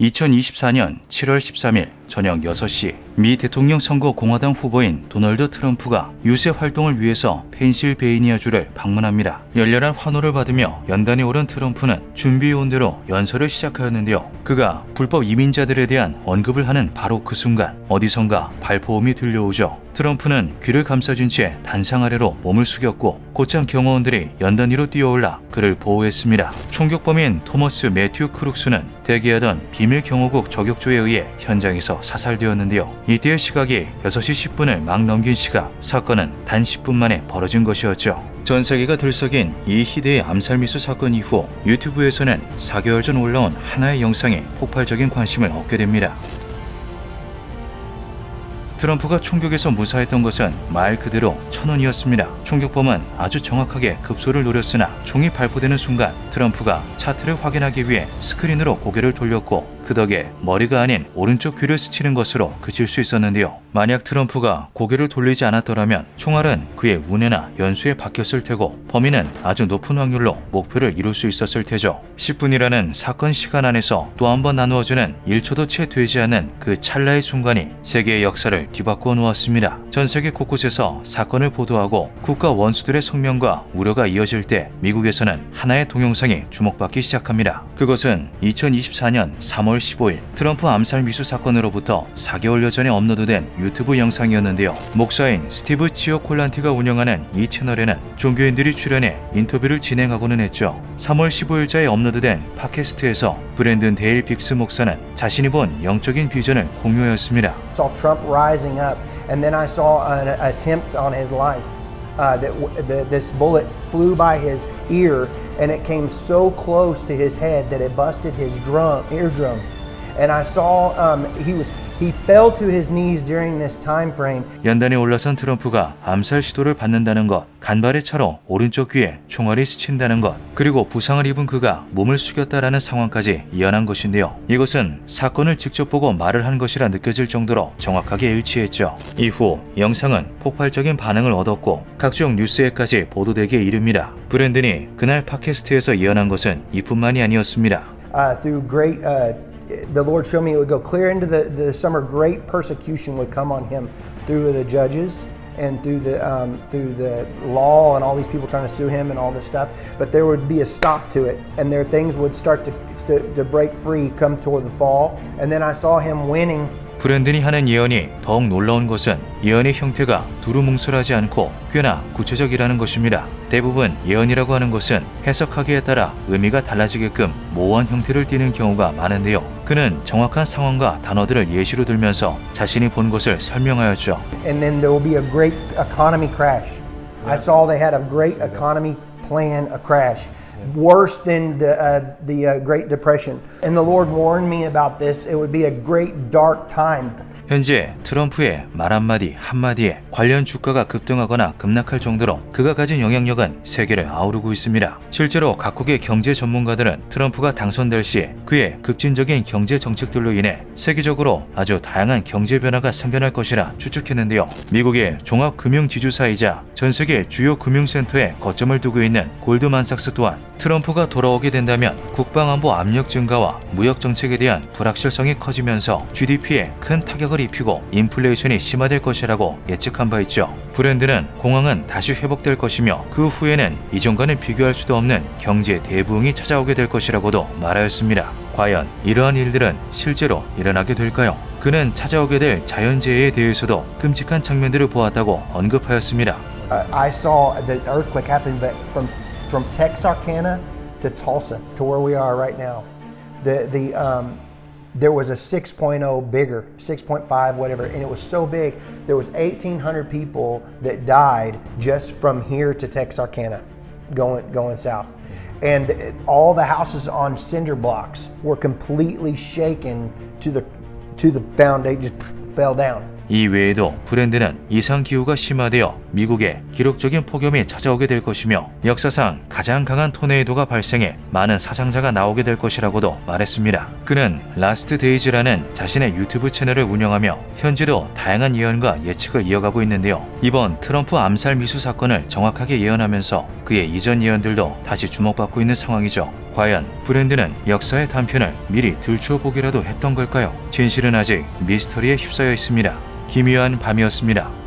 2024년 7월 13일 저녁 6시 미 대통령 선거 공화당 후보인 도널드 트럼프가 유세 활동을 위해서 펜실베이니아주를 방문합니다. 열렬한 환호를 받으며 연단에 오른 트럼프는 준비해온 대로 연설을 시작하였는데요. 그가 불법 이민자들에 대한 언급을 하는 바로 그 순간 어디선가 발포음이 들려오죠. 트럼프는 귀를 감싸준 채 단상 아래로 몸을 숙였고 곧장 경호원들이 연단 위로 뛰어올라 그를 보호했습니다. 총격범인 토머스 매튜 크룩스는 대기하던 비밀 경호국 저격조에 의해 현장에서 사살되었는데요. 이때의 시각이 6시 10분을 막 넘긴 시각, 사건은 단 10분 만에 벌어진 것이었죠. 전 세계가 들썩인 이 희대의 암살 미수 사건 이후 유튜브에서는 4개월 전 올라온 하나의 영상에 폭발적인 관심을 얻게 됩니다. 트럼프가 총격에서 무사했던 것은 말 그대로 천운이었습니다. 총격범은 아주 정확하게 급소를 노렸으나 총이 발포되는 순간 트럼프가 차트를 확인하기 위해 스크린으로 고개를 돌렸고 그 덕에 머리가 아닌 오른쪽 귀를 스치는 것으로 그칠 수 있었는데요. 만약 트럼프가 고개를 돌리지 않았더라면 총알은 그의 운해나 연수에 박혔을 테고 범인은 아주 높은 확률로 목표를 이룰 수 있었을 테죠. 10분이라는 사건 시간 안에서 또 한 번 나누어주는 1초도 채 되지 않는 그 찰나의 순간이 세계의 역사를 뒤바꾸어 놓았습니다. 전 세계 곳곳에서 사건을 보도하고 국가 원수들의 성명과 우려가 이어질 때 미국에서는 하나의 동영상이 주목받기 시작합니다. 그것은 2024년 3월 15일 트럼프 암살 미수 사건으로부터 4개월여 전에 업로드된 유튜브 영상이었는데요. 목사인 스티브 치오콜란티가 운영하는 이 채널에는 종교인들이 출연해 인터뷰를 진행하고는 했죠. 3월 15일자에 업로드된 팟캐스트에서 브랜든 데일 빅스 목사는 자신이 본 영적인 비전을 공유하였습니다. Saw Trump rising up, and then I saw an attempt on his life. This bullet flew by his ear, and it came so close to his head that it busted his eardrum. And I saw he fell to his knees during this time frame. 연단에 올라선 트럼프가 암살 시도를 받는다는 것, 간발의 차로 오른쪽 귀에 총알이 스친다는 것, 그리고 부상을 입은 그가 몸을 숙였다라는 상황까지 이어난 것인데요. 이것은 사건을 직접 보고 말을 한 것이라 느껴질 정도로 정확하게 일치했죠. 이후 영상은 폭발적인 반응을 얻었고 각종 뉴스에까지 보도되기에 이릅니다. 브랜든이 그날 팟캐스트에서 이어난 것은 이뿐만이 아니었습니다. Through great the Lord showed me it would go clear into the summer. Great persecution would come on him through the judges and through the law and all these people trying to sue him and all this stuff. But there would be a stop to it, and there things would start to break free come toward the fall. And then I saw him winning. 브랜든이 하는 예언이 더욱 놀라운 것은 예언의 형태가 두루뭉술하지 않고 꽤나 구체적이라는 것입니다. 대부분 예언이라고 하는 것은 해석하기에 따라 의미가 달라지게끔 모호한 형태를 띠는 경우가 많은데요. 그는 정확한 상황과 단어들을 예시로 들면서 자신이 본 것을 설명하였죠. And then there will be a great economy crash. I saw they had a great economy plan, a crash. Worse than the Great Depression. And the Lord warned me about this. It would be a great dark time. 현재 트럼프의 말 한마디 한마디에 관련 주가가 급등하거나 급락할 정도로 그가 가진 영향력은 세계를 아우르고 있습니다. 실제로 각국의 경제 전문가들은 트럼프가 당선될 시 그의 급진적인 경제 정책들로 인해 세계적으로 아주 다양한 경제 변화가 생겨날 것이라 추측했는데요. 미국의 종합금융지주사이자 전 세계 주요 금융센터에 거점을 두고 있는 골드만삭스 또한 트럼프가 돌아오게 된다면 국방안보 압력 증가와 무역 정책에 대한 불확실성이 커지면서 GDP에 큰 타격을 입히고 인플레이션이 심화될 것이라고 예측한 바 있죠. 브랜드는 공황은 다시 회복될 것이며 그 후에는 이전과는 비교할 수도 없는 경제 대부흥이 찾아오게 될 것이라고도 말하였습니다. 과연 이러한 일들은 실제로 일어나게 될까요? 그는 찾아오게 될 자연재해에 대해서도 끔찍한 장면들을 보았다고 언급하였습니다. I saw the earthquake happen, but from Texarkana to Tulsa, to where we are right now, there was a 6.0 bigger, 6.5 whatever, and it was so big. There was 1,800 people that died just from here to Texarkana, going south, and all the houses on cinder blocks were completely shaken to the foundation, just fell down. 이 외에도 브랜드는 이상 기후가 심화되어 미국에 기록적인 폭염이 찾아오게 될 것이며 역사상 가장 강한 토네이도가 발생해 많은 사상자가 나오게 될 것이라고도 말했습니다. 그는 라스트 데이즈라는 자신의 유튜브 채널을 운영하며 현재도 다양한 예언과 예측을 이어가고 있는데요. 이번 트럼프 암살 미수 사건을 정확하게 예언하면서 그의 이전 예언들도 다시 주목받고 있는 상황이죠. 과연 브랜드는 역사의 단편을 미리 들춰보기라도 했던 걸까요? 진실은 아직 미스터리에 휩싸여 있습니다. 기묘한 밤이었습니다.